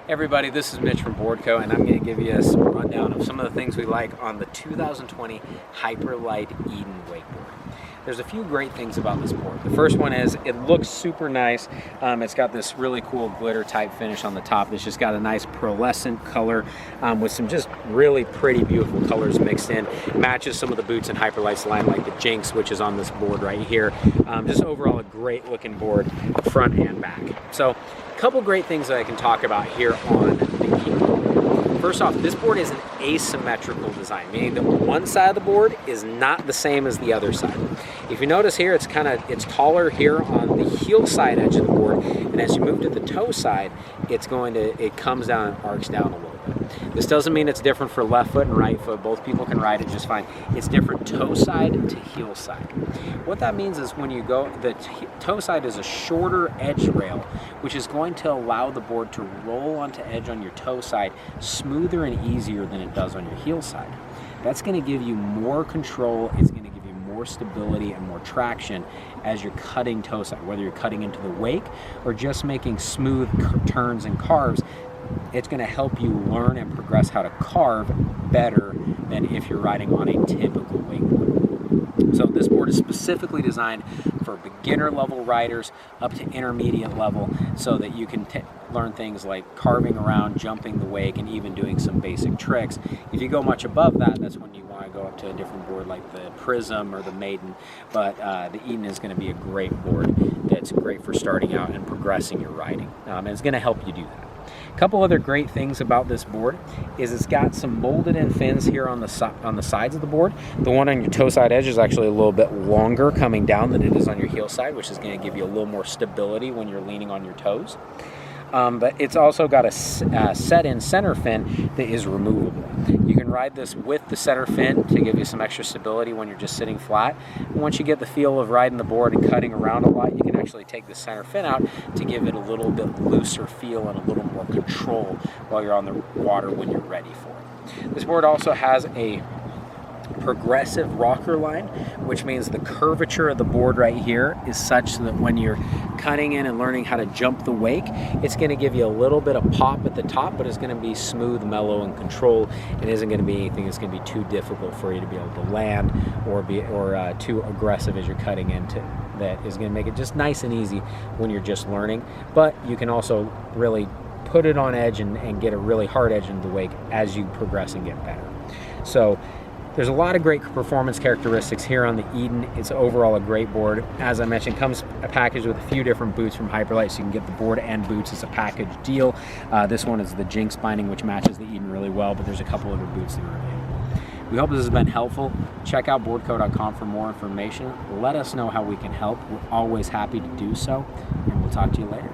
Everybody, this is Mitch from Boardco, and I'm going to give you a rundown of some of the things we like on the 2020 Hyperlite Eden Wakeboard. There's a few great things about this board. The first one is it looks super nice. It's got this really cool glitter type finish on the top. It's just got a nice pearlescent color with some just really pretty, beautiful colors mixed in. It matches some of the boots in Hyperlite's line, like the Jinx, which is on this board right here. Just overall a great looking board, front and back. So a couple great things that I can talk about here on the Eden board. First off, this board is an asymmetrical design, meaning that one side of the board is not the same as the other side. If you notice here, it's taller here on the heel side edge of the board, and as you move to the toe side, it comes down and arcs down a little bit. This doesn't mean it's different for left foot and right foot. Both people can ride it just fine. It's different toe side to heel side. What that means is when you go, the toe side is a shorter edge rail, which is going to allow the board to roll onto edge on your toe side smoother and easier than it does on your heel side. That's going to give you more control. It's going to give you more stability and more traction as you're cutting toe side, whether you're cutting into the wake or just making smooth turns and carves. It's going to help you learn and progress how to carve better than if you're riding on a typical wakeboard. So this board is specifically designed for beginner level riders up to intermediate level, so that you can learn things like carving around, jumping the wake, and even doing some basic tricks. If you go much above that, that's when you want to go up to a different board like the Prism or the Maiden. But the Eden is going to be a great board that's great for starting out and progressing your riding. And it's going to help you do that. A couple other great things about this board is it's got some molded in fins here on the sides of the board. The one on your toe side edge is actually a little bit longer coming down than it is on your heel side, which is going to give you a little more stability when you're leaning on your toes. But it's also got a set-in center fin that is removable. You can ride this with the center fin to give you some extra stability when you're just sitting flat. And once you get the feel of riding the board and cutting around a lot, you can actually take the center fin out to give it a little bit looser feel and a little more control while you're on the water when you're ready for it. This board also has a progressive rocker line, which means the curvature of the board right here is such that when you're cutting in and learning how to jump the wake, it's going to give you a little bit of pop at the top, but it's going to be smooth, mellow, and controlled. It isn't going to be anything that's going to be too difficult for you to be able to land or too aggressive as you're cutting into. That is going to make it just nice and easy when you're just learning, but you can also really put it on edge and get a really hard edge into the wake as you progress and get better. So there's a lot of great performance characteristics here on the Eden. It's overall a great board. As I mentioned, comes packaged with a few different boots from Hyperlite, so you can get the board and boots as a package deal. This one is the Jinx binding, which matches the Eden really well, but there's a couple other boots that are available. We hope this has been helpful. Check out boardco.com for more information. Let us know how we can help. We're always happy to do so, and we'll talk to you later.